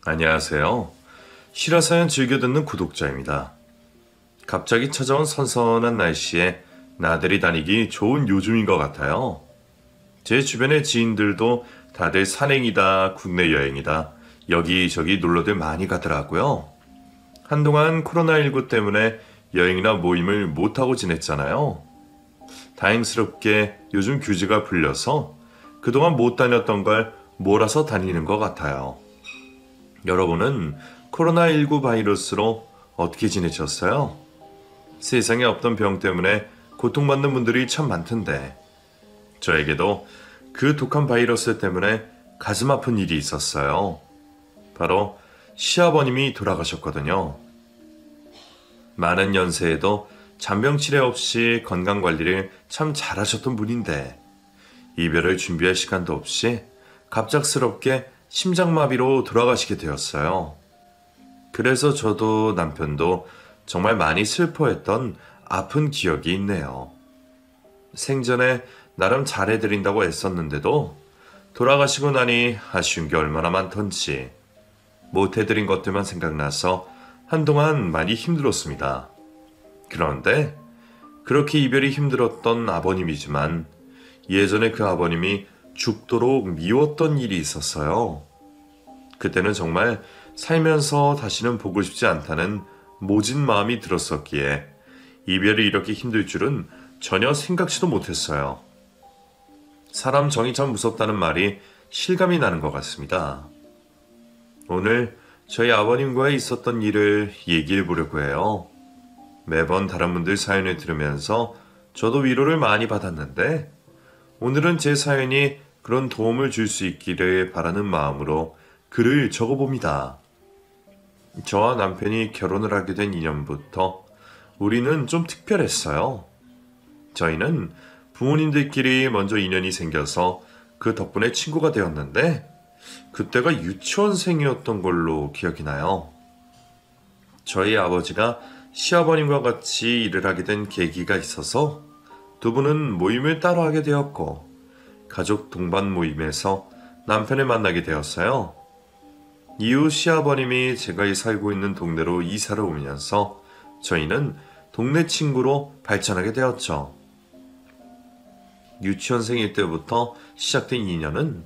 안녕하세요. 실화사연 즐겨 듣는 구독자입니다. 갑자기 찾아온 선선한 날씨에 나들이 다니기 좋은 요즘인 것 같아요. 제 주변의 지인들도 다들 산행이다, 국내 여행이다, 여기저기 놀러들 많이 가더라고요. 한동안 코로나19 때문에 여행이나 모임을 못하고 지냈잖아요. 다행스럽게 요즘 규제가 풀려서 그동안 못 다녔던 걸 몰아서 다니는 것 같아요. 여러분은 코로나19 바이러스로 어떻게 지내셨어요? 세상에 없던 병 때문에 고통받는 분들이 참 많던데 저에게도 그 독한 바이러스 때문에 가슴 아픈 일이 있었어요. 바로 시아버님이 돌아가셨거든요. 많은 연세에도 잔병 치레 없이 건강관리를 참 잘하셨던 분인데 이별을 준비할 시간도 없이 갑작스럽게 심장마비로 돌아가시게 되었어요. 그래서 저도 남편도 정말 많이 슬퍼했던 아픈 기억이 있네요. 생전에 나름 잘해드린다고 애썼는데도 돌아가시고 나니 아쉬운 게 얼마나 많던지 못해드린 것들만 생각나서 한동안 많이 힘들었습니다. 그런데 그렇게 이별이 힘들었던 아버님이지만 예전에 그 아버님이 죽도록 미웠던 일이 있었어요. 그때는 정말 살면서 다시는 보고 싶지 않다는 모진 마음이 들었었기에 이별이 이렇게 힘들 줄은 전혀 생각지도 못했어요. 사람 정이 참 무섭다는 말이 실감이 나는 것 같습니다. 오늘 저희 아버님과의 있었던 일을 얘기해 보려고 해요. 매번 다른 분들 사연을 들으면서 저도 위로를 많이 받았는데 오늘은 제 사연이 그런 도움을 줄 수 있기를 바라는 마음으로 글을 적어봅니다. 저와 남편이 결혼을 하게 된 인연부터 우리는 좀 특별했어요. 저희는 부모님들끼리 먼저 인연이 생겨서 그 덕분에 친구가 되었는데 그때가 유치원생이었던 걸로 기억이 나요. 저희 아버지가 시아버님과 같이 일을 하게 된 계기가 있어서 두 분은 모임을 따로 하게 되었고 가족 동반 모임에서 남편을 만나게 되었어요. 이후 시아버님이 제가 살고 있는 동네로 이사를 오면서 저희는 동네 친구로 발전하게 되었죠. 유치원생일 때부터 시작된 인연은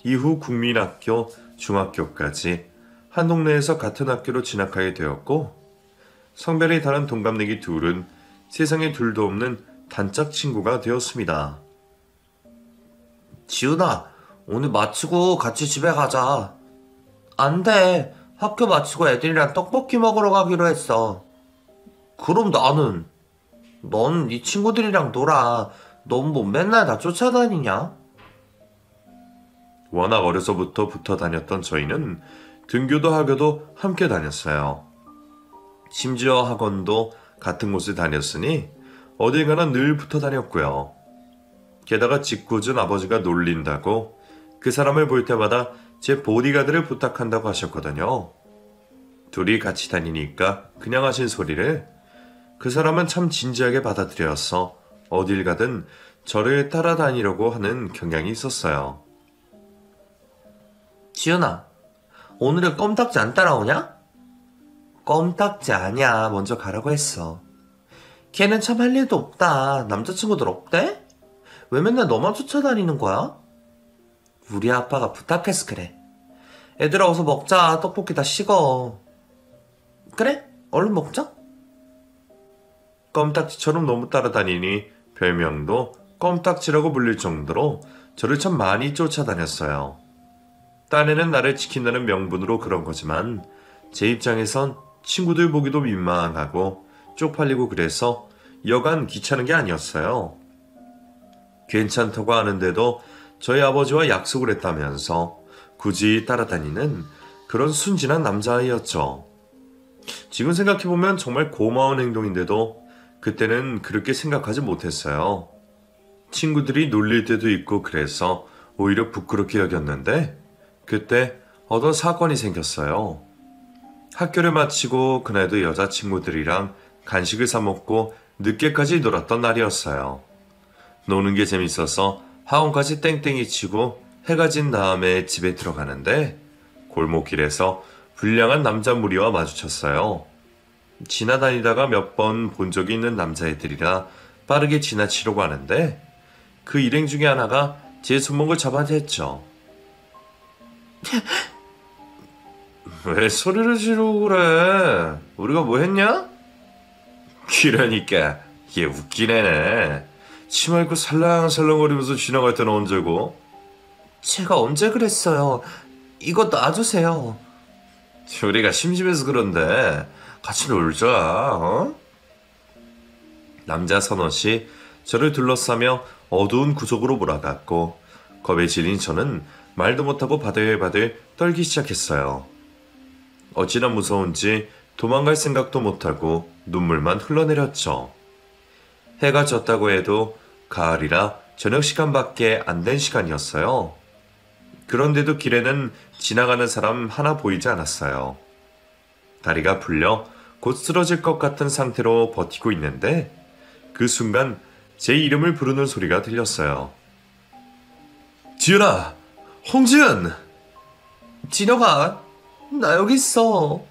이후 국민학교, 중학교까지 한 동네에서 같은 학교로 진학하게 되었고 성별이 다른 동갑내기 둘은 세상에 둘도 없는 단짝 친구가 되었습니다. 지훈아, 오늘 마치고 같이 집에 가자. 안 돼. 학교 마치고 애들이랑 떡볶이 먹으러 가기로 했어. 그럼 나는? 넌 네 친구들이랑 놀아. 넌 뭐 맨날 나 쫓아다니냐? 워낙 어려서부터 붙어 다녔던 저희는 등교도 학교도 함께 다녔어요. 심지어 학원도 같은 곳을 다녔으니 어딜 가나 늘 붙어 다녔고요. 게다가 짓궂은 아버지가 놀린다고 그 사람을 볼 때마다 제 보디가드를 부탁한다고 하셨거든요. 둘이 같이 다니니까 그냥 하신 소리를 그 사람은 참 진지하게 받아들여서 어딜 가든 저를 따라다니려고 하는 경향이 있었어요. 지훈아, 오늘은 껌딱지 안 따라오냐? 껌딱지 아니야. 먼저 가라고 했어. 걔는 참 할 일도 없다. 남자친구들 없대? 왜 맨날 너만 쫓아다니는 거야? 우리 아빠가 부탁해서 그래. 애들아 어서 먹자. 떡볶이 다 식어. 그래? 얼른 먹자. 껌딱지처럼 너무 따라다니니 별명도 껌딱지라고 불릴 정도로 저를 참 많이 쫓아다녔어요. 딴에는 나를 지킨다는 명분으로 그런 거지만 제 입장에선 친구들 보기도 민망하고 쪽팔리고 그래서 여간 귀찮은 게 아니었어요. 괜찮다고 하는데도 저희 아버지와 약속을 했다면서 굳이 따라다니는 그런 순진한 남자아이였죠. 지금 생각해보면 정말 고마운 행동인데도 그때는 그렇게 생각하지 못했어요. 친구들이 놀릴 때도 있고 그래서 오히려 부끄럽게 여겼는데 그때 어떤 사건이 생겼어요. 학교를 마치고 그날도 여자친구들이랑 간식을 사 먹고 늦게까지 놀았던 날이었어요. 노는 게 재밌어서 학원까지 땡땡이 치고 해가 진 다음에 집에 들어가는데 골목길에서 불량한 남자 무리와 마주쳤어요. 지나다니다가 몇 번 본 적이 있는 남자애들이라 빠르게 지나치려고 하는데 그 일행 중에 하나가 제 손목을 잡아댔죠. 왜 소리를 지르고 그래? 우리가 뭐 했냐? 그러니까 얘 웃긴 애네. 치마 입고 살랑살랑거리면서 지나갈 때는 언제고? 제가 언제 그랬어요? 이거 놔주세요. 우리가 심심해서 그런데 같이 놀자. 어? 남자 서넛이 저를 둘러싸며 어두운 구석으로 몰아갔고 겁에 질린 저는 말도 못하고 바들바들 떨기 시작했어요. 어찌나 무서운지 도망갈 생각도 못하고 눈물만 흘러내렸죠. 해가 졌다고 해도 가을이라 저녁 시간밖에 안 된 시간이었어요. 그런데도 길에는 지나가는 사람 하나 보이지 않았어요. 다리가 풀려 곧 쓰러질 것 같은 상태로 버티고 있는데 그 순간 제 이름을 부르는 소리가 들렸어요. 지은아! 홍지은! 진혁아, 나 여기 있어.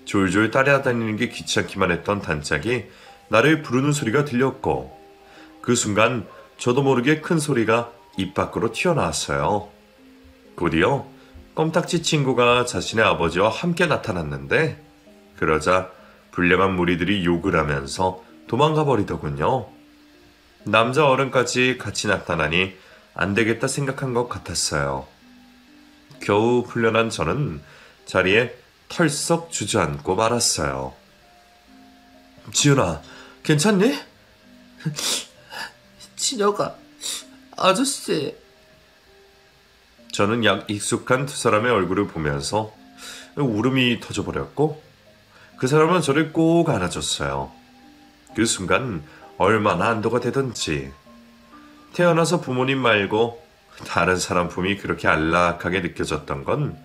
졸졸 따라다니는 게 귀찮기만 했던 단짝이 나를 부르는 소리가 들렸고 그 순간 저도 모르게 큰 소리가 입 밖으로 튀어나왔어요. 곧이어 껌딱지 친구가 자신의 아버지와 함께 나타났는데 그러자 불량한 무리들이 욕을 하면서 도망가 버리더군요. 남자 어른까지 같이 나타나니 안 되겠다 생각한 것 같았어요. 겨우 풀려난 저는 자리에 털썩 주저앉고 말았어요. 지은아, 괜찮니? 진혁아, 아저씨. 저는 약 익숙한 두 사람의 얼굴을 보면서 울음이 터져버렸고 그 사람은 저를 꼭 안아줬어요. 그 순간 얼마나 안도가 되던지 태어나서 부모님 말고 다른 사람 품이 그렇게 안락하게 느껴졌던 건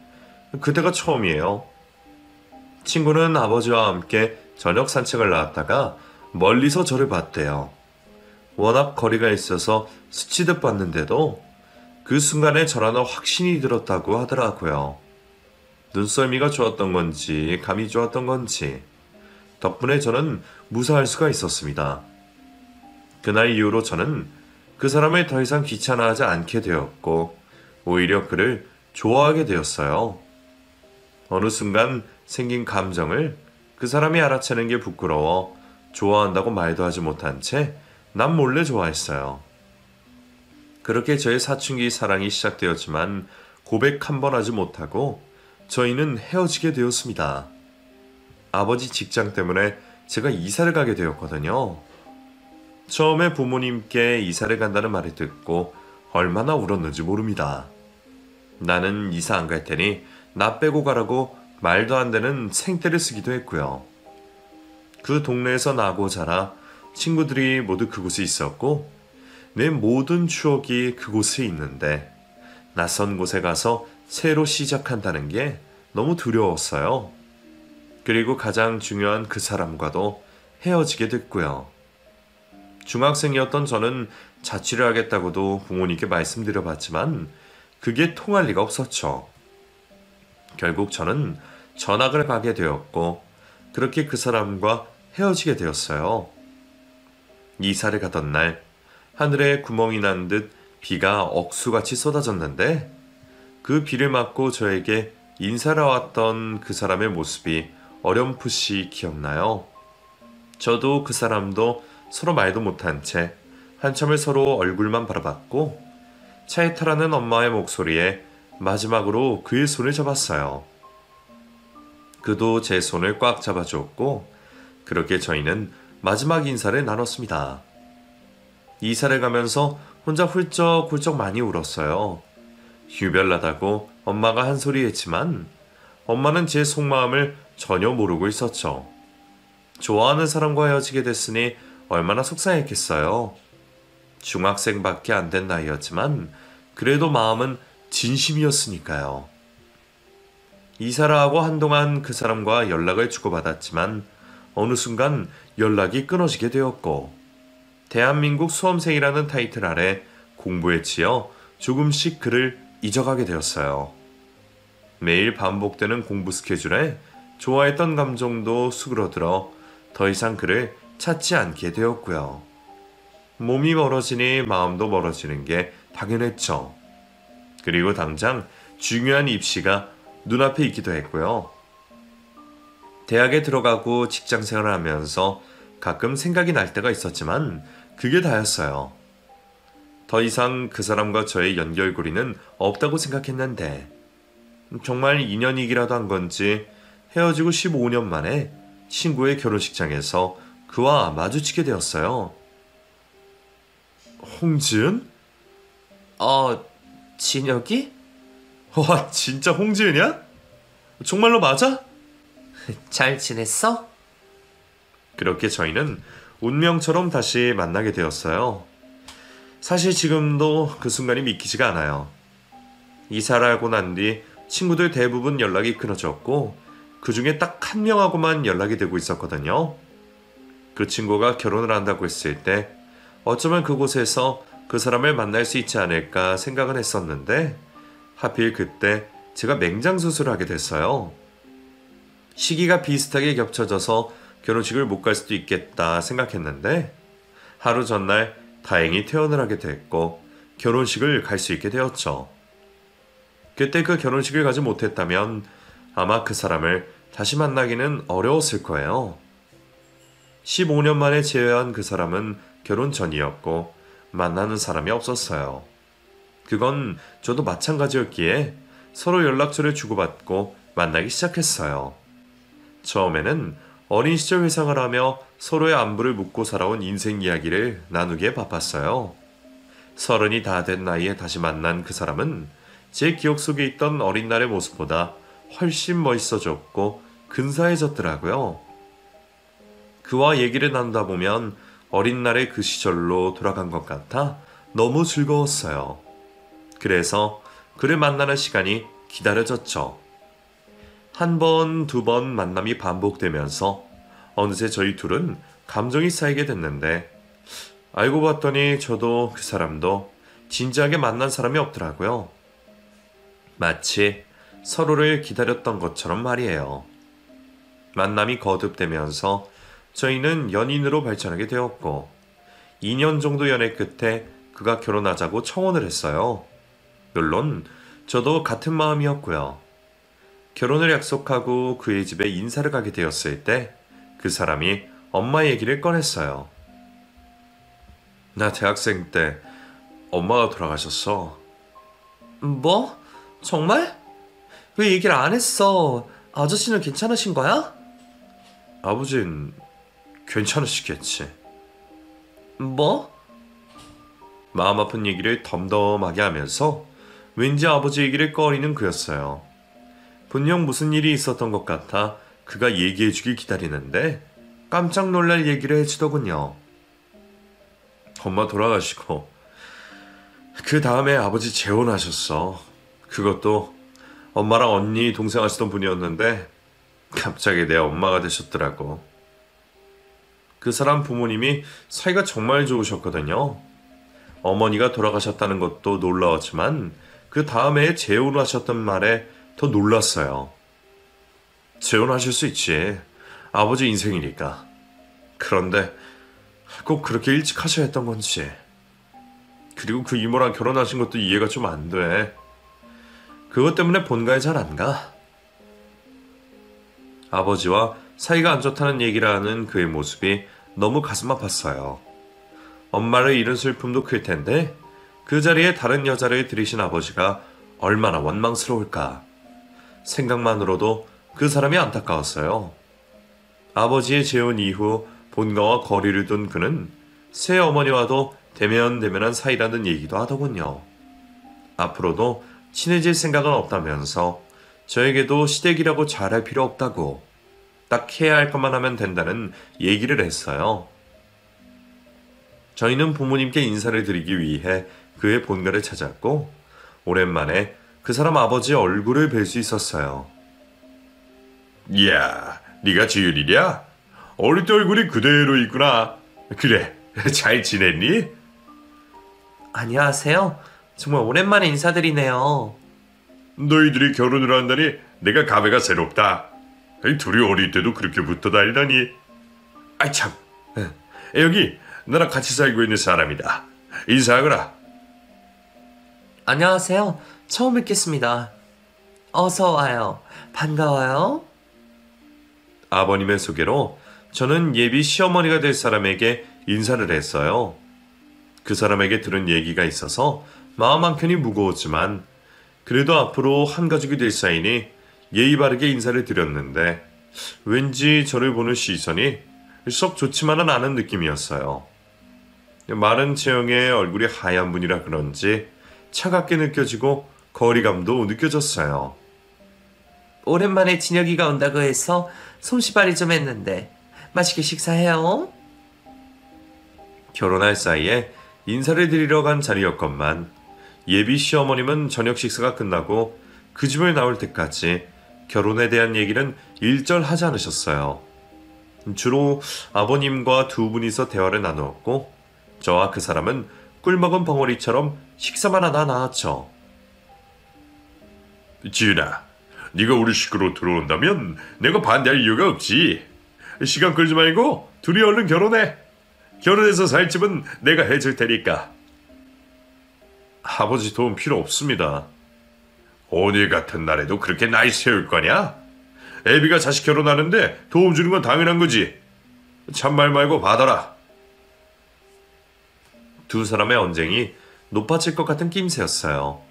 그때가 처음이에요. 친구는 아버지와 함께 저녁 산책을 나왔다가 멀리서 저를 봤대요. 워낙 거리가 있어서 스치듯 봤는데도 그 순간에 저라는 확신이 들었다고 하더라고요. 눈썰미가 좋았던 건지 감이 좋았던 건지 덕분에 저는 무사할 수가 있었습니다. 그날 이후로 저는 그 사람을 더 이상 귀찮아하지 않게 되었고 오히려 그를 좋아하게 되었어요. 어느 순간 생긴 감정을 그 사람이 알아채는 게 부끄러워 좋아한다고 말도 하지 못한 채 난 몰래 좋아했어요. 그렇게 저의 사춘기 사랑이 시작되었지만 고백 한 번 하지 못하고 저희는 헤어지게 되었습니다. 아버지 직장 때문에 제가 이사를 가게 되었거든요. 처음에 부모님께 이사를 간다는 말을 듣고 얼마나 울었는지 모릅니다. 나는 이사 안 갈 테니 나 빼고 가라고 말도 안 되는 생떼를 쓰기도 했고요. 그 동네에서 나고 자라 친구들이 모두 그곳에 있었고 내 모든 추억이 그곳에 있는데 낯선 곳에 가서 새로 시작한다는 게 너무 두려웠어요. 그리고 가장 중요한 그 사람과도 헤어지게 됐고요. 중학생이었던 저는 자취를 하겠다고도 부모님께 말씀드려봤지만 그게 통할 리가 없었죠. 결국 저는 전학을 가게 되었고 그렇게 그 사람과 헤어지게 되었어요. 이사를 가던 날 하늘에 구멍이 난 듯 비가 억수같이 쏟아졌는데 그 비를 맞고 저에게 인사를 왔던 그 사람의 모습이 어렴풋이 기억나요. 저도 그 사람도 서로 말도 못한 채 한참을 서로 얼굴만 바라봤고 차에 타라는 엄마의 목소리에 마지막으로 그의 손을 잡았어요. 그도 제 손을 꽉 잡아주었고 그렇게 저희는 마지막 인사를 나눴습니다. 이사를 가면서 혼자 훌쩍훌쩍 많이 울었어요. 유별나다고 엄마가 한 소리 했지만 엄마는 제 속마음을 전혀 모르고 있었죠. 좋아하는 사람과 헤어지게 됐으니 얼마나 속상했겠어요. 중학생밖에 안 된 나이였지만 그래도 마음은 진심이었으니까요. 이사를 하고 한동안 그 사람과 연락을 주고받았지만 어느 순간 연락이 끊어지게 되었고 대한민국 수험생이라는 타이틀 아래 공부에 치여 조금씩 그를 잊어가게 되었어요. 매일 반복되는 공부 스케줄에 좋아했던 감정도 수그러들어 더 이상 그를 찾지 않게 되었고요. 몸이 멀어지니 마음도 멀어지는 게 당연했죠. 그리고 당장 중요한 입시가 눈앞에 있기도 했고요. 대학에 들어가고 직장 생활을 하면서 가끔 생각이 날 때가 있었지만 그게 다였어요. 더 이상 그 사람과 저의 연결고리는 없다고 생각했는데 정말 인연이기라도 한 건지 헤어지고 15년 만에 친구의 결혼식장에서 그와 마주치게 되었어요. 홍지은? 진혁이? 와, 진짜 홍지은이야? 정말로 맞아? 잘 지냈어? 그렇게 저희는 운명처럼 다시 만나게 되었어요. 사실 지금도 그 순간이 믿기지가 않아요. 이사를 하고 난 뒤 친구들 대부분 연락이 끊어졌고 그 중에 딱 한 명하고만 연락이 되고 있었거든요. 그 친구가 결혼을 한다고 했을 때 어쩌면 그곳에서 그 사람을 만날 수 있지 않을까 생각은 했었는데 하필 그때 제가 맹장 수술을 하게 됐어요. 시기가 비슷하게 겹쳐져서 결혼식을 못 갈 수도 있겠다 생각했는데 하루 전날 다행히 퇴원을 하게 됐고 결혼식을 갈 수 있게 되었죠. 그때 그 결혼식을 가지 못했다면 아마 그 사람을 다시 만나기는 어려웠을 거예요. 15년 만에 재회한 그 사람은 결혼 전이었고 만나는 사람이 없었어요. 그건 저도 마찬가지였기에 서로 연락처를 주고받고 만나기 시작했어요. 처음에는 어린 시절 회상을 하며 서로의 안부를 묻고 살아온 인생 이야기를 나누기에 바빴어요. 30이 다 된 나이에 다시 만난 그 사람은 제 기억 속에 있던 어린 날의 모습보다 훨씬 멋있어졌고 근사해졌더라고요. 그와 얘기를 나누다 보면 어린 날의 그 시절로 돌아간 것 같아 너무 즐거웠어요. 그래서 그를 만나는 시간이 기다려졌죠. 한 번, 두 번 만남이 반복되면서 어느새 저희 둘은 감정이 쌓이게 됐는데 알고 봤더니 저도 그 사람도 진지하게 만난 사람이 없더라고요. 마치 서로를 기다렸던 것처럼 말이에요. 만남이 거듭되면서 저희는 연인으로 발전하게 되었고 2년 정도 연애 끝에 그가 결혼하자고 청혼을 했어요. 물론 저도 같은 마음이었고요. 결혼을 약속하고 그의 집에 인사를 가게 되었을 때 그 사람이 엄마 얘기를 꺼냈어요. 나 대학생 때 엄마가 돌아가셨어. 뭐? 정말? 왜 얘기를 안 했어? 아저씨는 괜찮으신 거야? 아버진 괜찮으시겠지. 뭐? 마음 아픈 얘기를 덤덤하게 하면서 왠지 아버지 얘기를 꺼리는 그였어요. 분명 무슨 일이 있었던 것 같아 그가 얘기해주길 기다리는데 깜짝 놀랄 얘기를 해주더군요. 엄마 돌아가시고 그 다음에 아버지 재혼하셨어. 그것도 엄마랑 언니 동생 하시던 분이었는데 갑자기 내 엄마가 되셨더라고. 그 사람 부모님이 사이가 정말 좋으셨거든요. 어머니가 돌아가셨다는 것도 놀라웠지만 그 다음에 재혼하셨던 말에 더 놀랐어요. 재혼하실 수 있지. 아버지 인생이니까. 그런데 꼭 그렇게 일찍 하셔야 했던 건지. 그리고 그 이모랑 결혼하신 것도 이해가 좀 안 돼. 그것 때문에 본가에 잘 안 가. 아버지와 사이가 안 좋다는 얘기를 하는 그의 모습이 너무 가슴 아팠어요. 엄마를 잃은 슬픔도 클 텐데 그 자리에 다른 여자를 들이신 아버지가 얼마나 원망스러울까. 생각만으로도 그 사람이 안타까웠어요. 아버지의 재혼 이후 본가와 거리를 둔 그는 새 어머니와도 대면대면한 사이라는 얘기도 하더군요. 앞으로도 친해질 생각은 없다면서 저에게도 시댁이라고 잘할 필요 없다고 딱 해야 할 것만 하면 된다는 얘기를 했어요. 저희는 부모님께 인사를 드리기 위해 그의 본가를 찾았고 오랜만에 그 사람 아버지의 얼굴을 뵐 수 있었어요. 이야, 네가 지율이랴? 어릴 때 얼굴이 그대로 있구나. 그래, 잘 지냈니? 안녕하세요. 정말 오랜만에 인사드리네요. 너희들이 결혼을 한다니 내가 감회가 새롭다. 둘이 어릴 때도 그렇게 붙어 다니다니. 아이 참, 여기 나랑 같이 살고 있는 사람이다. 인사하거라. 안녕하세요. 처음 뵙겠습니다. 어서 와요. 반가워요. 아버님의 소개로 저는 예비 시어머니가 될 사람에게 인사를 했어요. 그 사람에게 들은 얘기가 있어서 마음 한켠이 무거웠지만 그래도 앞으로 한 가족이 될 사이니 예의 바르게 인사를 드렸는데 왠지 저를 보는 시선이 썩 좋지만은 않은 느낌이었어요. 마른 체형의 얼굴이 하얀 분이라 그런지 차갑게 느껴지고 거리감도 느껴졌어요. 오랜만에 진혁이가 온다고 해서 솜씨발이 좀 했는데 맛있게 식사해요. 결혼할 사이에 인사를 드리러 간 자리였건만 예비 시어머님은 저녁 식사가 끝나고 그 집을 나올 때까지 결혼에 대한 얘기는 일절하지 않으셨어요. 주로 아버님과 두 분이서 대화를 나누었고 저와 그 사람은 꿀먹은 벙어리처럼 식사만 하다 나왔죠. 지은아, 네가 우리 식구로 들어온다면 내가 반대할 이유가 없지. 시간 끌지 말고 둘이 얼른 결혼해. 결혼해서 살 집은 내가 해줄 테니까. 아버지 도움 필요 없습니다. 오늘 같은 날에도 그렇게 나이 세울 거냐? 애비가 자식 결혼하는데 도움 주는 건 당연한 거지. 참말 말고 받아라. 두 사람의 언쟁이 높아질 것 같은 낌새였어요.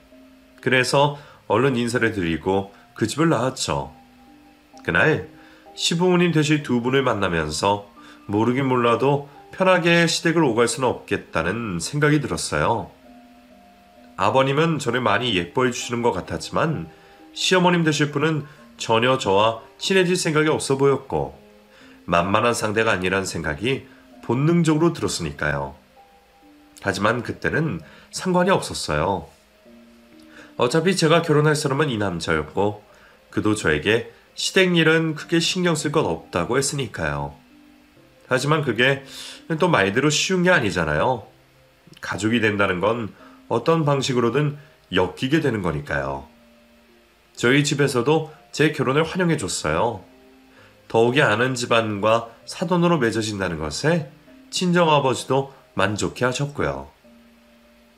그래서 얼른 인사를 드리고 그 집을 나왔죠. 그날 시부모님 되실 두 분을 만나면서 모르긴 몰라도 편하게 시댁을 오갈 수는 없겠다는 생각이 들었어요. 아버님은 저를 많이 예뻐해 주시는 것 같았지만 시어머님 되실 분은 전혀 저와 친해질 생각이 없어 보였고 만만한 상대가 아니란 생각이 본능적으로 들었으니까요. 하지만 그때는 상관이 없었어요. 어차피 제가 결혼할 사람은 이 남자였고 그도 저에게 시댁 일은 크게 신경 쓸 것 없다고 했으니까요. 하지만 그게 또 말대로 쉬운 게 아니잖아요. 가족이 된다는 건 어떤 방식으로든 엮이게 되는 거니까요. 저희 집에서도 제 결혼을 환영해 줬어요. 더욱이 아는 집안과 사돈으로 맺어진다는 것에 친정아버지도 만족해 하셨고요.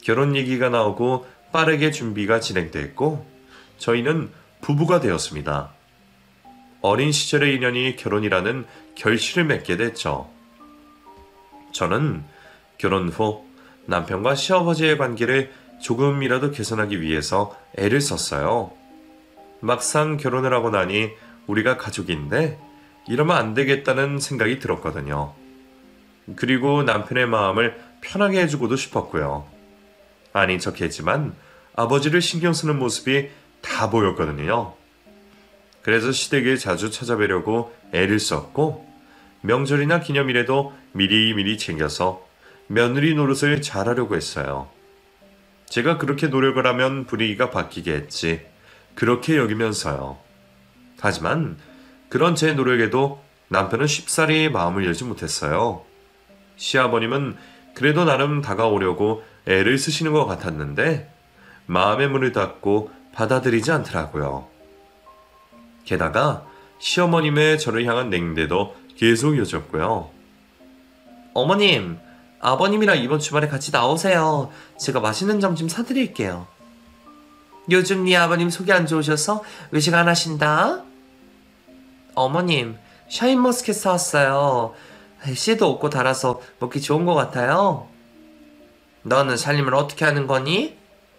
결혼 얘기가 나오고 빠르게 준비가 진행됐고 저희는 부부가 되었습니다. 어린 시절의 인연이 결혼이라는 결실을 맺게 됐죠. 저는 결혼 후 남편과 시아버지의 관계를 조금이라도 개선하기 위해서 애를 썼어요. 막상 결혼을 하고 나니 우리가 가족인데 이러면 안 되겠다는 생각이 들었거든요. 그리고 남편의 마음을 편하게 해주고도 싶었고요. 아닌 척했지만 아버지를 신경 쓰는 모습이 다 보였거든요. 그래서 시댁에 자주 찾아뵈려고 애를 썼고 명절이나 기념일에도 미리미리 챙겨서 며느리 노릇을 잘하려고 했어요. 제가 그렇게 노력을 하면 분위기가 바뀌게 했지 그렇게 여기면서요. 하지만 그런 제 노력에도 남편은 쉽사리 마음을 열지 못했어요. 시아버님은 그래도 나름 다가오려고 애를 쓰시는 것 같았는데 마음의 문을 닫고 받아들이지 않더라고요. 게다가 시어머님의 저를 향한 냉대도 계속 이어졌고요. 어머님, 아버님이랑 이번 주말에 같이 나오세요. 제가 맛있는 점심 사드릴게요. 요즘 네 아버님 속이 안 좋으셔서 외식 안 하신다? 어머님, 샤인머스켓 사왔어요. 씨도 없고 달아서 먹기 좋은 것 같아요. 너는 살림을 어떻게 하는 거니?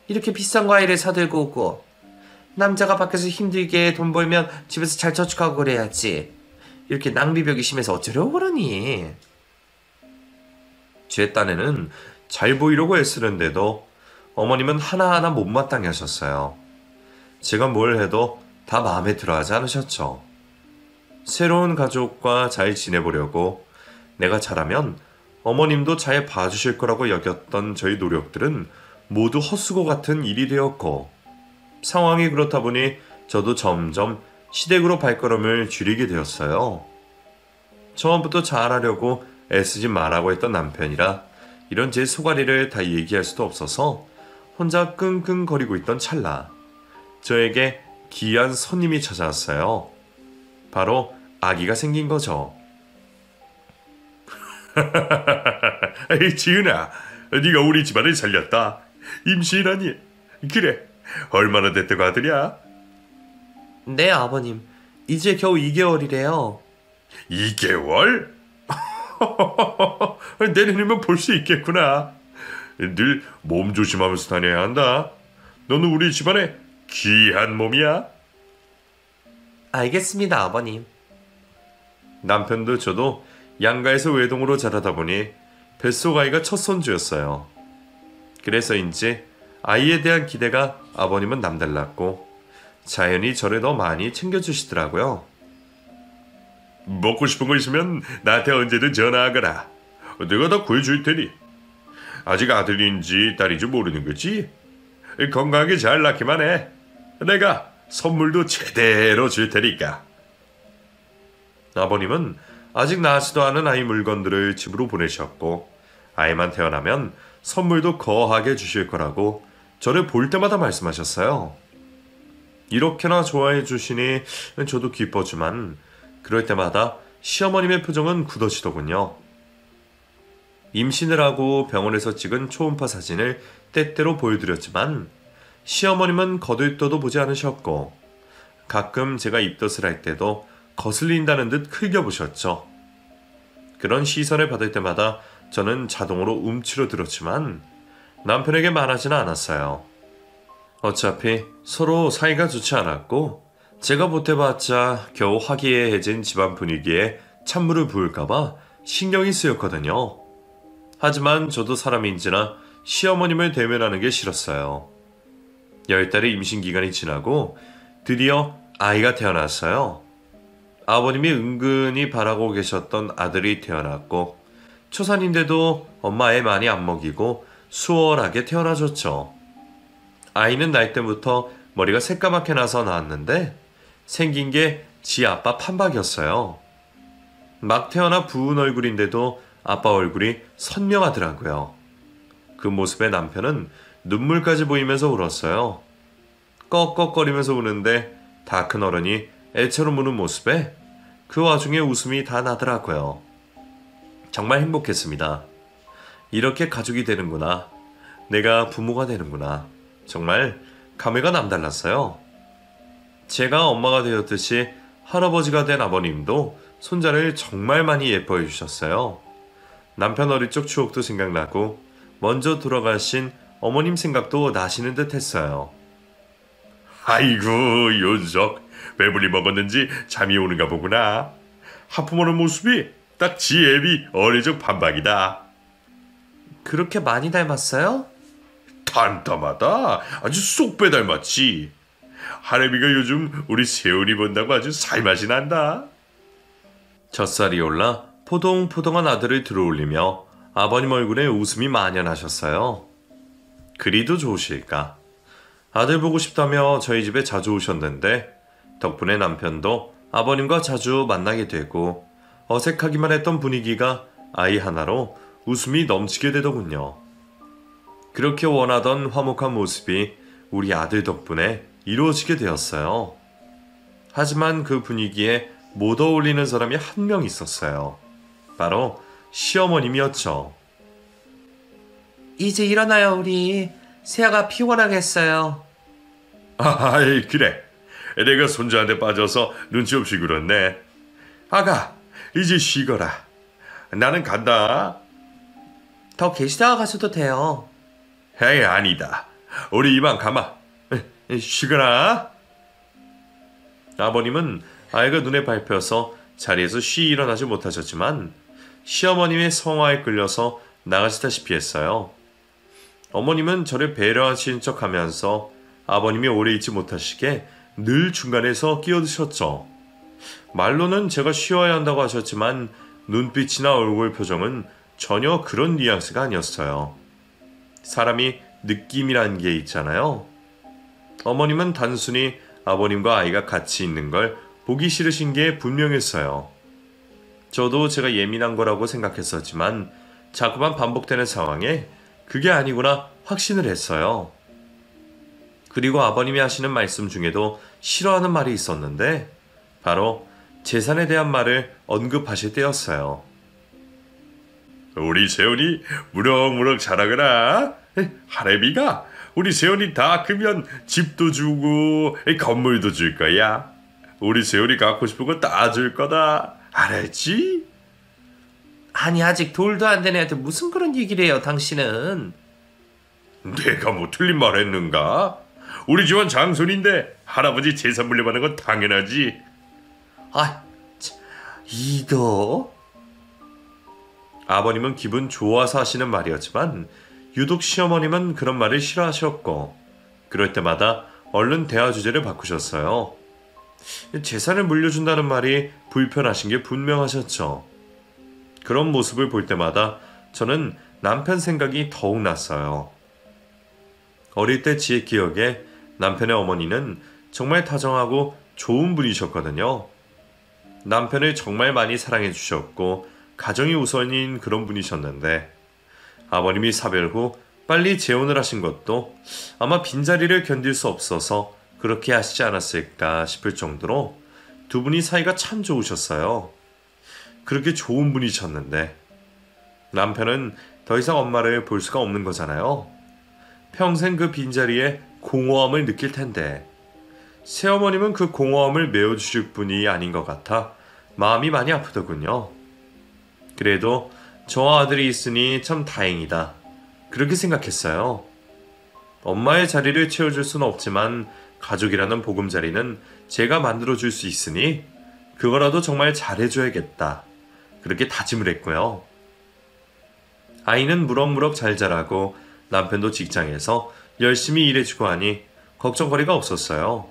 이렇게 비싼 과일을 사들고 오고 남자가 밖에서 힘들게 돈 벌면 집에서 잘 저축하고 그래야지. 이렇게 낭비벽이 심해서 어쩌려고 그러니? 제 딴에는 잘 보이려고 애쓰는데도 어머님은 하나하나 못마땅해 하셨어요. 제가 뭘 해도 다 마음에 들어하지 않으셨죠. 새로운 가족과 잘 지내보려고 내가 잘하면 어머님도 잘 봐주실 거라고 여겼던 저희 노력들은 모두 헛수고 같은 일이 되었고 상황이 그렇다 보니 저도 점점 시댁으로 발걸음을 줄이게 되었어요. 처음부터 잘하려고 애쓰지 말라고 했던 남편이라 이런 제 속앓이를 다 얘기할 수도 없어서 혼자 끙끙거리고 있던 찰나 저에게 귀한 손님이 찾아왔어요. 바로 아기가 생긴 거죠. 에이, 지은아, 네가 우리 집안을 살렸다. 임신하니? 그래, 얼마나 됐다고 아들이야? 네, 아버님. 이제 겨우 2개월이래요. 2개월? 내년이면 볼 수 있겠구나. 늘 몸 조심하면서 다녀야 한다. 너는 우리 집안의 귀한 몸이야. 알겠습니다, 아버님. 남편도 저도 양가에서 외동으로 자라다 보니 뱃속 아이가 첫 손주였어요. 그래서인지 아이에 대한 기대가 아버님은 남달랐고 자연히 저를 더 많이 챙겨주시더라고요. 먹고 싶은 거 있으면 나한테 언제든 전화하거라. 내가 다 구해줄 테니. 아직 아들인지 딸인지 모르는 거지? 건강하게 잘 낳기만 해. 내가 선물도 제대로 줄 테니까. 아버님은 아직 낳지도 않은 아이 물건들을 집으로 보내셨고 아이만 태어나면 선물도 거하게 주실 거라고 저를 볼 때마다 말씀하셨어요. 이렇게나 좋아해 주시니 저도 기뻤지만 그럴 때마다 시어머님의 표정은 굳어지더군요. 임신을 하고 병원에서 찍은 초음파 사진을 때때로 보여드렸지만 시어머님은 거들떠도 보지 않으셨고 가끔 제가 입덧을 할 때도 거슬린다는 듯 흘겨보셨죠. 그런 시선을 받을 때마다 저는 자동으로 움츠러들었지만 남편에게 말하지는 않았어요. 어차피 서로 사이가 좋지 않았고 제가 보태봤자 겨우 화기애애해진 집안 분위기에 찬물을 부을까봐 신경이 쓰였거든요. 하지만 저도 사람인지라 시어머님을 대면하는 게 싫었어요. 10달의 임신 기간이 지나고 드디어 아이가 태어났어요. 아버님이 은근히 바라고 계셨던 아들이 태어났고 초산인데도 엄마 애 많이 안 먹이고 수월하게 태어나줬죠. 아이는 날 때부터 머리가 새까맣게 나서 나왔는데 생긴 게 지 아빠 판박이었어요. 막 태어나 부은 얼굴인데도 아빠 얼굴이 선명하더라고요. 그 모습에 남편은 눈물까지 보이면서 울었어요. 꺽꺽거리면서 우는데 다 큰 어른이 애처럼 우는 모습에 그 와중에 웃음이 다 나더라고요. 정말 행복했습니다. 이렇게 가족이 되는구나. 내가 부모가 되는구나. 정말 감회가 남달랐어요. 제가 엄마가 되었듯이 할아버지가 된 아버님도 손자를 정말 많이 예뻐해 주셨어요. 남편 어릴 적 추억도 생각나고 먼저 돌아가신 어머님 생각도 나시는 듯 했어요. 아이고, 요석 배불리 먹었는지 잠이 오는가 보구나. 하품하는 모습이 딱 지 애비 어릴 적 반박이다. 그렇게 많이 닮았어요? 단tam하다. 아주 쏙 빼닮았지. 할애비가 요즘 우리 세훈이 본다고 아주 살맛이 난다. 젖살이 올라 포동포동한 아들을 들어올리며 아버님 얼굴에 웃음이 만연하셨어요. 그리도 좋으실까. 아들 보고 싶다며 저희 집에 자주 오셨는데 덕분에 남편도 아버님과 자주 만나게 되고 어색하기만 했던 분위기가 아이 하나로 웃음이 넘치게 되더군요. 그렇게 원하던 화목한 모습이 우리 아들 덕분에 이루어지게 되었어요. 하지만 그 분위기에 못 어울리는 사람이 한 명 있었어요. 바로 시어머님이었죠. 이제 일어나요, 우리. 세아가 피곤하겠어요. 아이, 그래. 내가 손자한테 빠져서 눈치 없이 굴었네. 아가, 이제 쉬거라. 나는 간다. 더 계시다가 가셔도 돼요. 에이, 아니다. 우리 이만 가마. 쉬거라. 아버님은 아이가 눈에 밟혀서 자리에서 쉬 일어나지 못하셨지만 시어머님의 성화에 끌려서 나가시다시피 했어요. 어머님은 저를 배려하신 척하면서 아버님이 오래 있지 못하시게 늘 중간에서 끼어드셨죠. 말로는 제가 쉬어야 한다고 하셨지만 눈빛이나 얼굴 표정은 전혀 그런 뉘앙스가 아니었어요. 사람이 느낌이란 게 있잖아요. 어머님은 단순히 아버님과 아이가 같이 있는 걸 보기 싫으신 게 분명했어요. 저도 제가 예민한 거라고 생각했었지만 자꾸만 반복되는 상황에 그게 아니구나 확신을 했어요. 그리고 아버님이 하시는 말씀 중에도 싫어하는 말이 있었는데 바로 재산에 대한 말을 언급하실 때였어요. 우리 세훈이 무럭무럭 자라거라. 할애비가 우리 세훈이 다 크면 집도 주고 건물도 줄 거야. 우리 세훈이 갖고 싶은 거 다 줄 거다. 알았지? 아니 아직 돌도 안 된 애한테 무슨 그런 얘기를 해요 당신은. 내가 뭐 틀린 말 했는가? 우리 집안 장손인데 할아버지 재산 물려받는 건 당연하지. 아, 참, 이도? 아버님은 기분 좋아서 하시는 말이었지만 유독 시어머님은 그런 말을 싫어하셨고 그럴 때마다 얼른 대화 주제를 바꾸셨어요. 재산을 물려준다는 말이 불편하신 게 분명하셨죠. 그런 모습을 볼 때마다 저는 남편 생각이 더욱 났어요. 어릴 때 지의 기억에 남편의 어머니는 정말 다정하고 좋은 분이셨거든요. 남편을 정말 많이 사랑해 주셨고 가정이 우선인 그런 분이셨는데 아버님이 사별 후 빨리 재혼을 하신 것도 아마 빈자리를 견딜 수 없어서 그렇게 하시지 않았을까 싶을 정도로 두 분이 사이가 참 좋으셨어요. 그렇게 좋은 분이셨는데 남편은 더 이상 엄마를 볼 수가 없는 거잖아요. 평생 그 빈자리에 공허함을 느낄 텐데 새어머님은 그 공허함을 메워주실 분이 아닌 것 같아 마음이 많이 아프더군요. 그래도 저와 아들이 있으니 참 다행이다. 그렇게 생각했어요. 엄마의 자리를 채워줄 수는 없지만 가족이라는 보금자리는 제가 만들어줄 수 있으니 그거라도 정말 잘해줘야겠다. 그렇게 다짐을 했고요. 아이는 무럭무럭 잘 자라고 남편도 직장에서 열심히 일해주고 하니 걱정거리가 없었어요.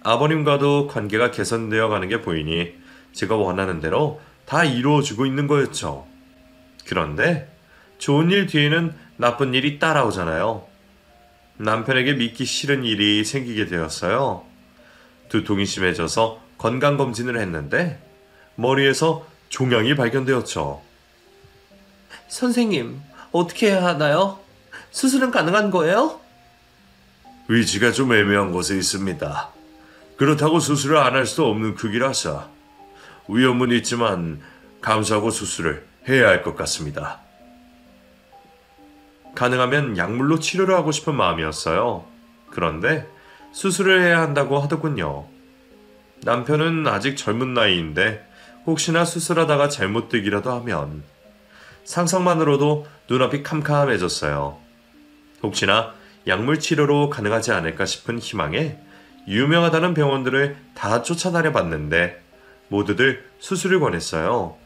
아버님과도 관계가 개선되어 가는 게 보이니 제가 원하는 대로 다 이루어주고 있는 거였죠. 그런데 좋은 일 뒤에는 나쁜 일이 따라오잖아요. 남편에게 믿기 싫은 일이 생기게 되었어요. 두통이 심해져서 건강검진을 했는데 머리에서 종양이 발견되었죠. 선생님 어떻게 해야 하나요? 수술은 가능한 거예요? 위치가 좀 애매한 곳에 있습니다. 그렇다고 수술을 안 할 수도 없는 크기라서 위험은 있지만 감수하고 수술을 해야 할 것 같습니다. 가능하면 약물로 치료를 하고 싶은 마음이었어요. 그런데 수술을 해야 한다고 하더군요. 남편은 아직 젊은 나이인데 혹시나 수술하다가 잘못되기라도 하면 상상만으로도 눈앞이 캄캄해졌어요. 혹시나 약물 치료로 가능하지 않을까 싶은 희망에 유명하다는 병원들을 다 쫓아다녀 봤는데 모두들 수술을 권했어요.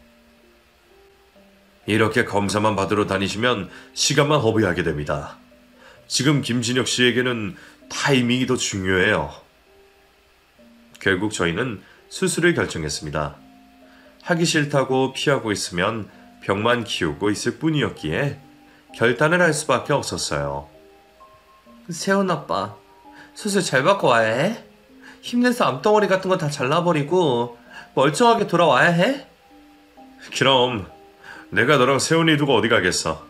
이렇게 검사만 받으러 다니시면 시간만 허비하게 됩니다. 지금 김진혁 씨에게는 타이밍이 더 중요해요. 결국 저희는 수술을 결정했습니다. 하기 싫다고 피하고 있으면 병만 키우고 있을 뿐이었기에 결단을 할 수밖에 없었어요. 세훈 아빠 수술 잘 받고 와야 해? 힘내서 암덩어리 같은 거 다 잘라버리고 멀쩡하게 돌아와야 해? 그럼 내가 너랑 세훈이 두고 어디 가겠어.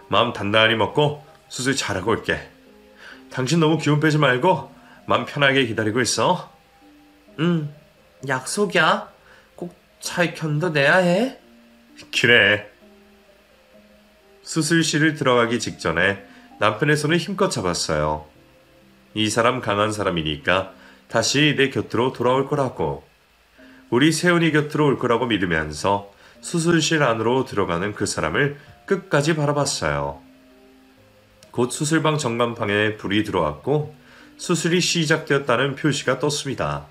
마음 단단히 먹고 수술 잘하고 올게. 당신 너무 기운 빼지 말고 마음 편하게 기다리고 있어. 응, 약속이야. 꼭 잘 견뎌내야 해. 그래. 수술실을 들어가기 직전에 남편의 손을 힘껏 잡았어요. 이 사람 강한 사람이니까 다시 내 곁으로 돌아올 거라고. 우리 세훈이 곁으로 올 거라고 믿으면서 수술실 안으로 들어가는 그 사람을 끝까지 바라봤어요. 곧 수술방 전광판에 불이 들어왔고 수술이 시작되었다는 표시가 떴습니다.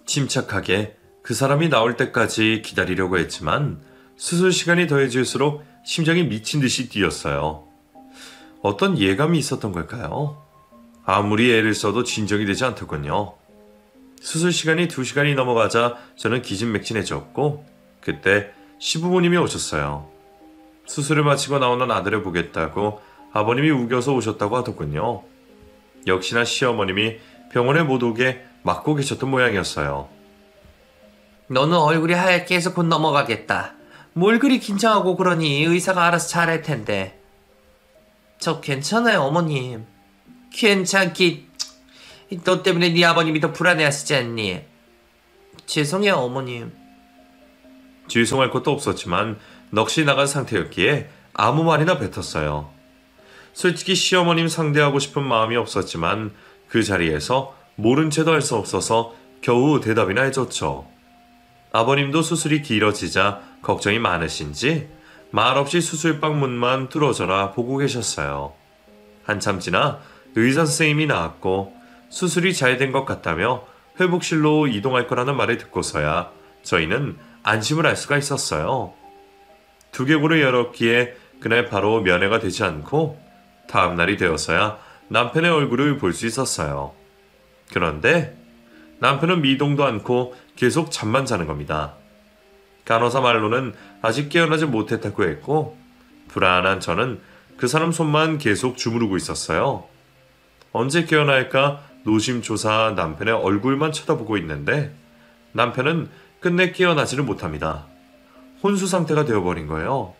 침착하게 그 사람이 나올 때까지 기다리려고 했지만 수술 시간이 더해질수록 심장이 미친 듯이 뛰었어요. 어떤 예감이 있었던 걸까요? 아무리 애를 써도 진정이 되지 않더군요. 수술 시간이 2시간이 넘어가자 저는 기진맥진해졌고 그때 시부모님이 오셨어요. 수술을 마치고 나오는 아들을 보겠다고 아버님이 우겨서 오셨다고 하더군요. 역시나 시어머님이 병원에 못 오게 막고 계셨던 모양이었어요. 너는 얼굴이 하얗게 해서 곧 넘어가겠다. 뭘 그리 긴장하고 그러니 의사가 알아서 잘할 텐데. 저 괜찮아요 어머님. 괜찮기. 너 때문에 네 아버님이 더 불안해하시지 않니? 죄송해요, 어머님. 죄송할 것도 없었지만 넋이 나간 상태였기에 아무 말이나 뱉었어요. 솔직히 시어머님 상대하고 싶은 마음이 없었지만 그 자리에서 모른 채도 할 수 없어서 겨우 대답이나 해줬죠. 아버님도 수술이 길어지자 걱정이 많으신지 말없이 수술방 문만 뚫어져라 보고 계셨어요. 한참 지나 의사 선생님이 나왔고 수술이 잘 된 것 같다며 회복실로 이동할 거라는 말을 듣고서야 저희는 안심을 할 수가 있었어요. 두개골을 열었기에 그날 바로 면회가 되지 않고 다음 날이 되어서야 남편의 얼굴을 볼 수 있었어요. 그런데 남편은 미동도 않고 계속 잠만 자는 겁니다. 간호사 말로는 아직 깨어나지 못했다고 했고 불안한 저는 그 사람 손만 계속 주무르고 있었어요. 언제 깨어날까 노심초사 남편의 얼굴만 쳐다보고 있는데 남편은 끝내 깨어나지를 못합니다. 혼수 상태가 되어버린 거예요.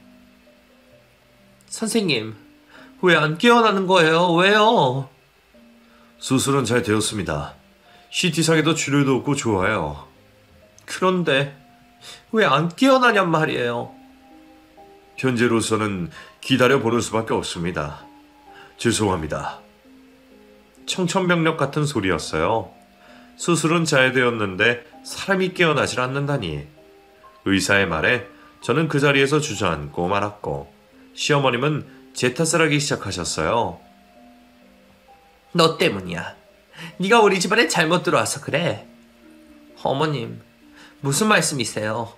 선생님, 왜 안 깨어나는 거예요? 왜요? 수술은 잘 되었습니다. CT상에도 출혈도 없고 좋아요. 그런데 왜 안 깨어나냔 말이에요. 현재로서는 기다려보는 수밖에 없습니다. 죄송합니다. 청천벽력 같은 소리였어요. 수술은 잘 되었는데 사람이 깨어나질 않는다니. 의사의 말에 저는 그 자리에서 주저앉고 말았고 시어머님은 제 탓을 하기 시작하셨어요. 너 때문이야. 네가 우리 집안에 잘못 들어와서 그래. 어머님, 무슨 말씀이세요?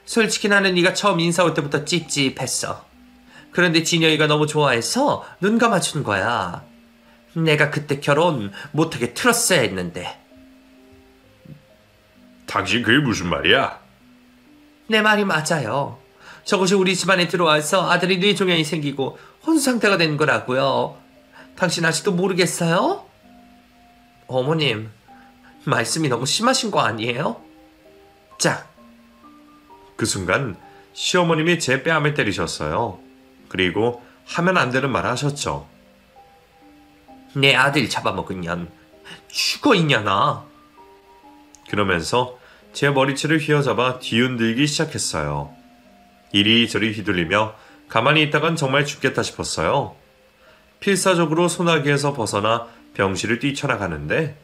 솔직히 나는 네가 처음 인사 올 때부터 찝찝했어. 그런데 진영이가 너무 좋아해서 눈 감아준 거야. 내가 그때 결혼 못하게 틀었어야 했는데. 당신 그게 무슨 말이야? 내 말이 맞아요. 저것이 우리 집안에 들어와서 아들이 뇌종양이 생기고 혼수 상태가 된 거라고요. 당신 아직도 모르겠어요? 어머님, 말씀이 너무 심하신 거 아니에요? 자, 그 순간 시어머님이 제 뺨을 때리셨어요. 그리고 하면 안 되는 말을 하셨죠. 내 아들 잡아먹은 년 죽어 있냐나. 그러면서 제 머리채를 휘어잡아 뒤흔들기 시작했어요. 이리저리 휘둘리며 가만히 있다간 정말 죽겠다 싶었어요. 필사적으로 소나기에서 벗어나 병실을 뛰쳐나가는데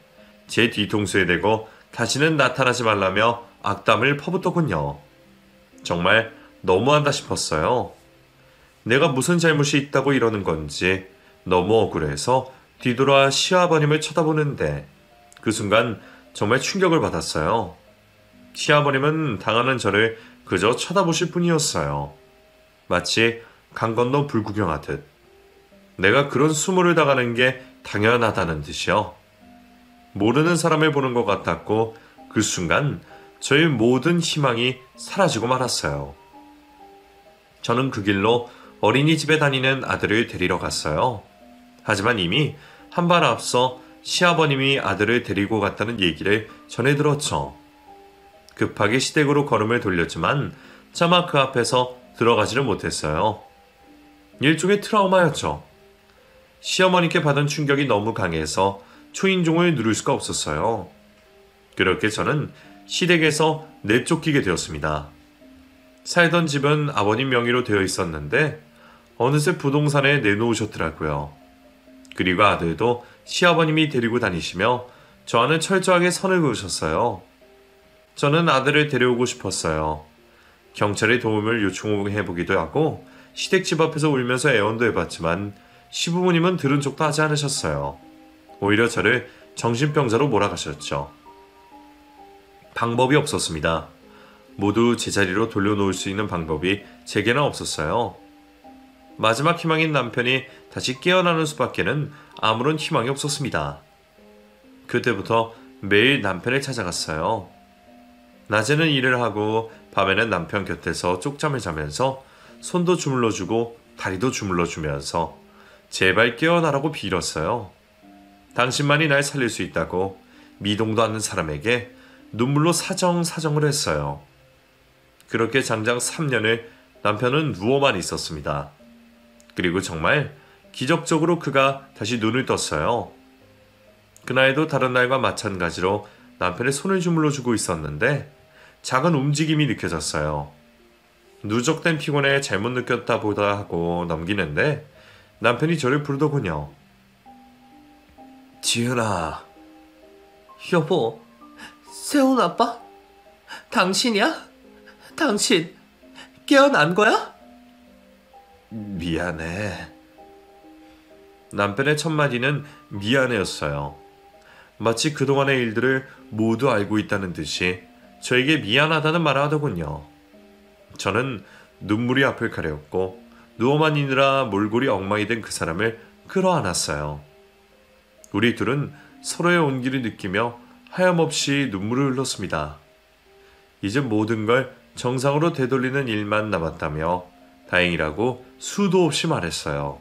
제 뒤통수에 대고 다시는 나타나지 말라며 악담을 퍼붓더군요. 정말 너무한다 싶었어요. 내가 무슨 잘못이 있다고 이러는 건지 너무 억울해서 뒤돌아 시아버님을 쳐다보는데 그 순간 정말 충격을 받았어요. 시아버님은 당하는 저를 그저 쳐다보실 뿐이었어요. 마치 강 건너 불구경하듯. 내가 그런 수모를 당하는 게 당연하다는 듯이요. 모르는 사람을 보는 것 같았고 그 순간 저의 모든 희망이 사라지고 말았어요. 저는 그 길로 어린이집에 다니는 아들을 데리러 갔어요. 하지만 이미 한 발 앞서 시아버님이 아들을 데리고 갔다는 얘기를 전해 들었죠. 급하게 시댁으로 걸음을 돌렸지만 차마 그 앞에서 들어가지를 못했어요. 일종의 트라우마였죠. 시어머니께 받은 충격이 너무 강해서 초인종을 누를 수가 없었어요. 그렇게 저는 시댁에서 내쫓기게 되었습니다. 살던 집은 아버님 명의로 되어 있었는데 어느새 부동산에 내놓으셨더라고요. 그리고 아들도 시아버님이 데리고 다니시며 저와는 철저하게 선을 그으셨어요. 저는 아들을 데려오고 싶었어요. 경찰의 도움을 요청해보기도 하고 시댁집 앞에서 울면서 애원도 해봤지만 시부모님은 들은 척도 하지 않으셨어요. 오히려 저를 정신병자로 몰아가셨죠. 방법이 없었습니다. 모두 제자리로 돌려놓을 수 있는 방법이 제게는 없었어요. 마지막 희망인 남편이 다시 깨어나는 수밖에는 아무런 희망이 없었습니다. 그때부터 매일 남편을 찾아갔어요. 낮에는 일을 하고 밤에는 남편 곁에서 쪽잠을 자면서 손도 주물러주고 다리도 주물러주면서 제발 깨어나라고 빌었어요. 당신만이 날 살릴 수 있다고 미동도 않는 사람에게 눈물로 사정을 했어요. 그렇게 장장 3년을 남편은 누워만 있었습니다. 그리고 정말 기적적으로 그가 다시 눈을 떴어요. 그날도 다른 날과 마찬가지로 남편의 손을 주물러 주고 있었는데 작은 움직임이 느껴졌어요. 누적된 피곤에 잘못 느꼈다 보다 하고 넘기는데 남편이 저를 부르더군요. 지은아. 여보, 세훈 아빠? 당신이야? 당신 깨어난 거야? 미안해. 남편의 첫 마디는 미안해였어요. 마치 그동안의 일들을 모두 알고 있다는 듯이 저에게 미안하다는 말을 하더군요. 저는 눈물이 앞을 가렸고 누워만 있느라 몰골이 엉망이 된 그 사람을 끌어안았어요. 우리 둘은 서로의 온기를 느끼며 하염없이 눈물을 흘렸습니다. 이제 모든 걸 정상으로 되돌리는 일만 남았다며 다행이라고 수도 없이 말했어요.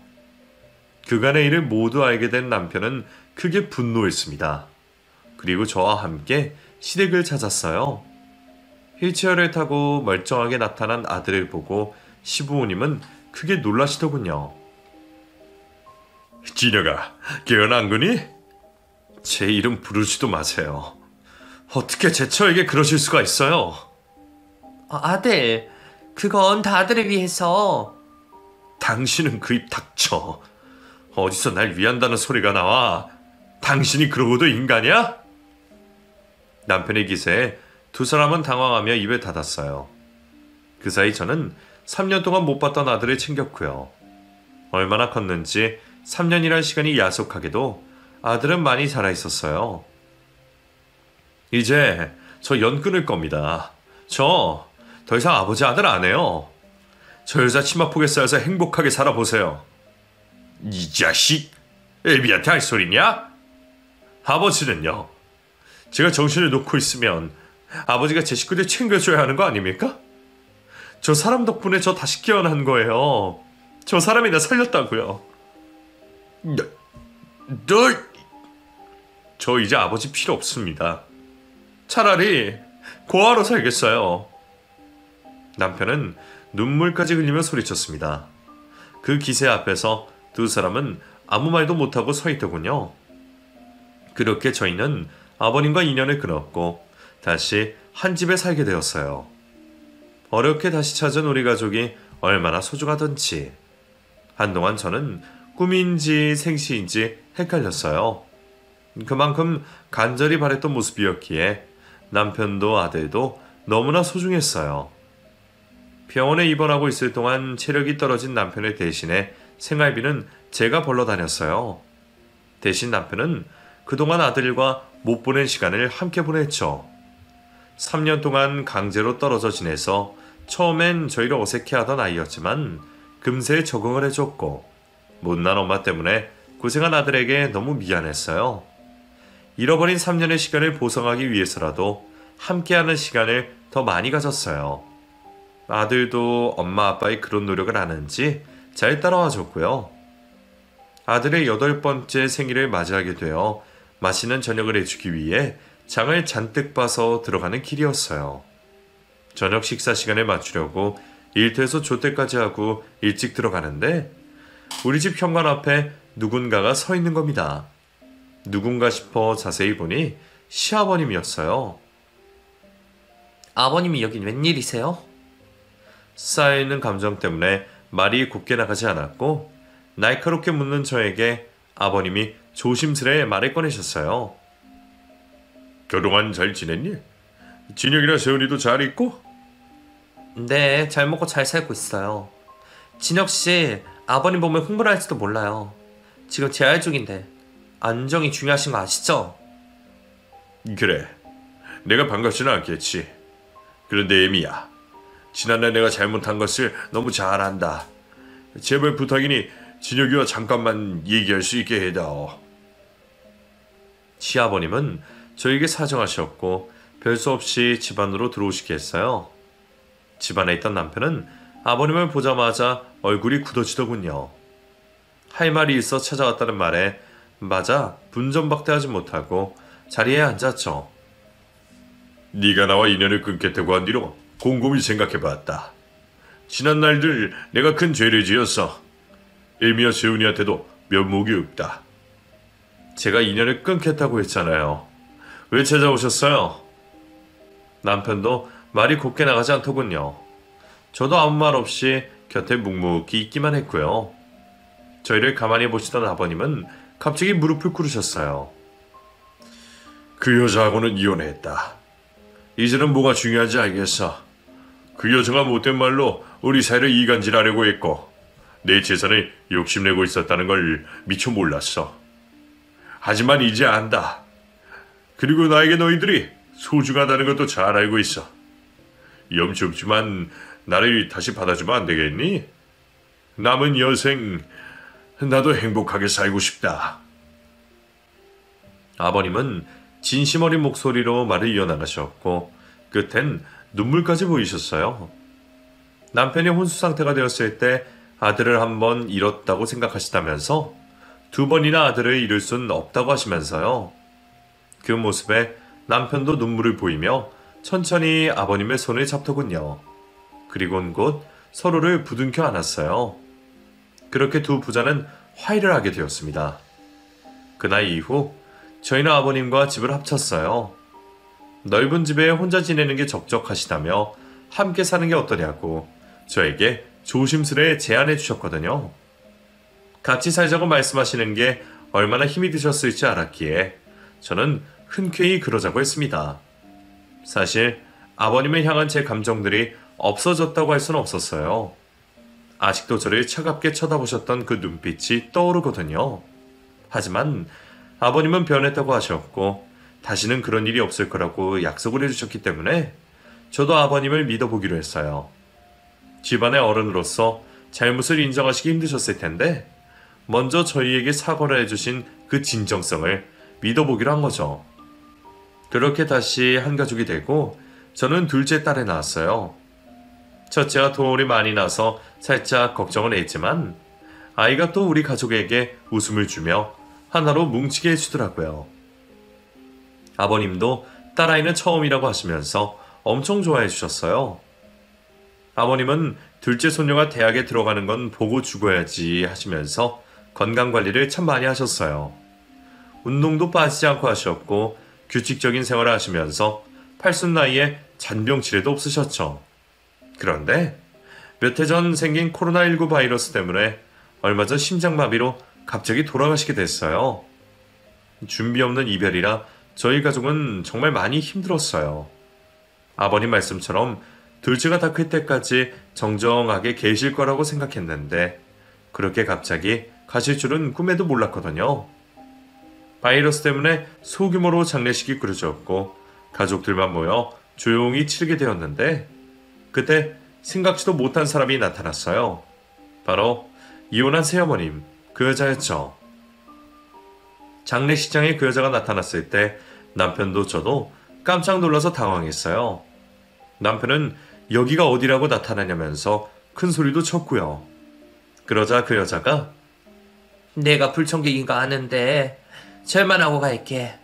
그간의 일을 모두 알게 된 남편은 크게 분노했습니다. 그리고 저와 함께 시댁을 찾았어요. 휠체어를 타고 멀쩡하게 나타난 아들을 보고 시부모님은 크게 놀라시더군요. 진혁아, 깨어난 거니? 제 이름 부르지도 마세요. 어떻게 제처에게 그러실 수가 있어요? 아들, 그건 다들을 위해서. 당신은 그 입 닥쳐. 어디서 날 위한다는 소리가 나와. 당신이 그러고도 인간이야? 남편의 기세에 두 사람은 당황하며 입을 닫았어요. 그 사이 저는 3년 동안 못 봤던 아들을 챙겼고요. 얼마나 컸는지 3년이란 시간이 야속하게도 아들은 많이 자라 있었어요. 이제 저 연 끊을 겁니다. 저 더 이상 아버지 아들 안 해요. 저 여자 치마폭에 쌓여서 행복하게 살아보세요. 이 자식! 애비한테 할 소리냐? 아버지는요? 제가 정신을 놓고 있으면 아버지가 제 식구들 챙겨줘야 하는 거 아닙니까? 저 사람 덕분에 저 다시 깨어난 거예요. 저 사람이 나 살렸다고요. 저 이제 아버지 필요 없습니다. 차라리 고아로 살겠어요. 남편은 눈물까지 흘리며 소리쳤습니다. 그 기세 앞에서 두 사람은 아무 말도 못하고 서 있더군요. 그렇게 저희는 아버님과 인연을 끊었고 다시 한 집에 살게 되었어요. 어렵게 다시 찾은 우리 가족이 얼마나 소중하던지 한동안 저는 꿈인지 생시인지 헷갈렸어요. 그만큼 간절히 바랬던 모습이었기에 남편도 아들도 너무나 소중했어요. 병원에 입원하고 있을 동안 체력이 떨어진 남편의 대신에 생활비는 제가 벌러 다녔어요. 대신 남편은 그동안 아들과 못 보낸 시간을 함께 보냈죠. 3년 동안 강제로 떨어져 지내서 처음엔 저희를 어색해하던 아이였지만 금세 적응을 해줬고 못난 엄마 때문에 고생한 아들에게 너무 미안했어요. 잃어버린 3년의 시간을 보상하기 위해서라도 함께하는 시간을 더 많이 가졌어요. 아들도 엄마 아빠의 그런 노력을 아는지 잘 따라와 줬고요. 아들의 8번째 생일을 맞이하게 되어 맛있는 저녁을 해주기 위해 장을 잔뜩 봐서 들어가는 길이었어요. 저녁 식사 시간에 맞추려고 일터에서 조퇴까지 하고 일찍 들어가는데 우리 집 현관 앞에 누군가가 서 있는 겁니다. 누군가 싶어 자세히 보니 시아버님이었어요. 아버님이 여긴 웬일이세요? 쌓여있는 감정 때문에 말이 곱게 나가지 않았고 날카롭게 묻는 저에게 아버님이 조심스레 말을 꺼내셨어요. 그동안 잘 지냈니? 진혁이나 세훈이도 잘 있고? 네, 잘 먹고 잘 살고 있어요. 진혁씨, 아버님 보면 흥분할지도 몰라요. 지금 재활 중인데 안정이 중요하신 거 아시죠? 그래, 내가 반갑지는 않겠지. 그런데 에미야, 지난날 내가 잘못한 것을 너무 잘 안다. 제발 부탁이니 진혁이와 잠깐만 얘기할 수 있게 해다오. 시아버님은 저에게 사정하셨고 별 수 없이 집 안으로 들어오시게 했어요. 집안에 있던 남편은 아버님을 보자마자 얼굴이 굳어지더군요. 할 말이 있어 찾아왔다는 말에 맞아 분전박대하지 못하고 자리에 앉았죠. 네가 나와 인연을 끊겠다고 한 뒤로 곰곰이 생각해봤다. 지난 날들 내가 큰 죄를 지었어. 일미와 재훈이한테도 면목이 없다. 제가 인연을 끊겠다고 했잖아요. 왜 찾아오셨어요? 남편도 말이 곱게 나가지 않더군요. 저도 아무 말 없이 곁에 묵묵히 있기만 했고요. 저희를 가만히 보시던 아버님은 갑자기 무릎을 꿇으셨어요. 그 여자하고는 이혼했다. 이제는 뭐가 중요한지 알겠어. 그 여자가 못된 말로 우리 사이를 이간질하려고 했고 내 재산을 욕심내고 있었다는 걸 미처 몰랐어. 하지만 이제 안다. 그리고 나에게 너희들이 소중하다는 것도 잘 알고 있어. 염치 없지만 나를 다시 받아주면 안 되겠니? 남은 여생 나도 행복하게 살고 싶다. 아버님은 진심 어린 목소리로 말을 이어나가셨고 끝엔 눈물까지 보이셨어요. 남편이 혼수 상태가 되었을 때 아들을 한 번 잃었다고 생각하시다면서 두 번이나 아들을 잃을 순 없다고 하시면서요. 그 모습에 남편도 눈물을 보이며 천천히 아버님의 손을 잡더군요. 그리고는 곧 서로를 부둥켜 안았어요. 그렇게 두 부자는 화해를 하게 되었습니다. 그날 이후 저희는 아버님과 집을 합쳤어요. 넓은 집에 혼자 지내는 게 적적하시다며 함께 사는 게 어떠냐고 저에게 조심스레 제안해 주셨거든요. 같이 살자고 말씀하시는 게 얼마나 힘이 드셨을지 알았기에 저는 흔쾌히 그러자고 했습니다. 사실 아버님을 향한 제 감정들이 없어졌다고 할 수는 없었어요. 아직도 저를 차갑게 쳐다보셨던 그 눈빛이 떠오르거든요. 하지만 아버님은 변했다고 하셨고 다시는 그런 일이 없을 거라고 약속을 해주셨기 때문에 저도 아버님을 믿어보기로 했어요. 집안의 어른으로서 잘못을 인정하시기 힘드셨을 텐데 먼저 저희에게 사과를 해주신 그 진정성을 믿어보기로 한 거죠. 그렇게 다시 한 가족이 되고 저는 둘째 딸을 낳았어요. 첫째가 돌이 많이 나서 살짝 걱정은 했지만 아이가 또 우리 가족에게 웃음을 주며 하나로 뭉치게 해주더라고요. 아버님도 딸아이는 처음이라고 하시면서 엄청 좋아해 주셨어요. 아버님은 둘째 손녀가 대학에 들어가는 건 보고 죽어야지 하시면서 건강관리를 참 많이 하셨어요. 운동도 빠지지 않고 하셨고 규칙적인 생활을 하시면서 80 나이에 잔병치레도 없으셨죠. 그런데 몇 해 전 생긴 코로나19 바이러스 때문에 얼마 전 심장마비로 갑자기 돌아가시게 됐어요. 준비 없는 이별이라 저희 가족은 정말 많이 힘들었어요. 아버님 말씀처럼 둘째가 다 클 때까지 정정하게 계실 거라고 생각했는데 그렇게 갑자기 가실 줄은 꿈에도 몰랐거든요. 바이러스 때문에 소규모로 장례식이 꾸려졌고 가족들만 모여 조용히 치르게 되었는데 그때 생각지도 못한 사람이 나타났어요. 바로 이혼한 새어머님, 그 여자였죠. 장례식장에 그 여자가 나타났을 때 남편도 저도 깜짝 놀라서 당황했어요. 남편은 여기가 어디라고 나타나냐면서 큰 소리도 쳤고요. 그러자 그 여자가 내가 불청객인 거 아는데 절만하고 갈게.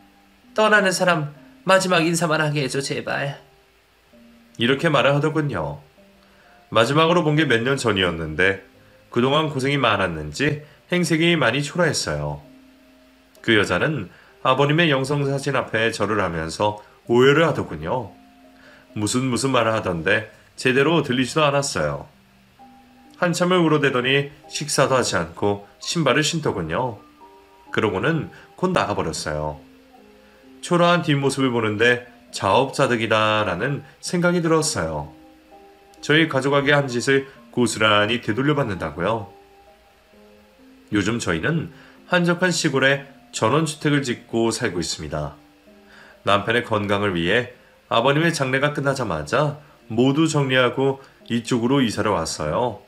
떠나는 사람 마지막 인사만 하게 해줘 제발. 이렇게 말을 하더군요. 마지막으로 본 게 몇 년 전이었는데 그동안 고생이 많았는지 행색이 많이 초라했어요. 그 여자는 아버님의 영성사진 앞에 절을 하면서 오해를 하더군요. 무슨 말을 하던데 제대로 들리지도 않았어요. 한참을 울어대더니 식사도 하지 않고 신발을 신더군요. 그러고는 곧 나가버렸어요. 초라한 뒷모습을 보는데 자업자득이다라는 생각이 들었어요. 저희 가족에게 한 짓을 고스란히 되돌려받는다고요. 요즘 저희는 한적한 시골에 전원주택을 짓고 살고 있습니다. 남편의 건강을 위해 아버님의 장례가 끝나자마자 모두 정리하고 이쪽으로 이사를 왔어요.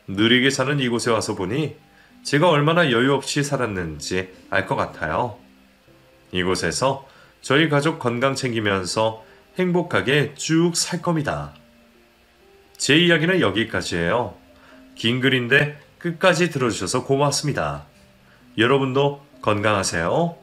느리게 사는 이곳에 와서 보니 제가 얼마나 여유 없이 살았는지 알 것 같아요. 이곳에서 저희 가족 건강 챙기면서 행복하게 쭉 살 겁니다. 제 이야기는 여기까지예요. 긴 글인데 끝까지 들어주셔서 고맙습니다. 여러분도 건강하세요.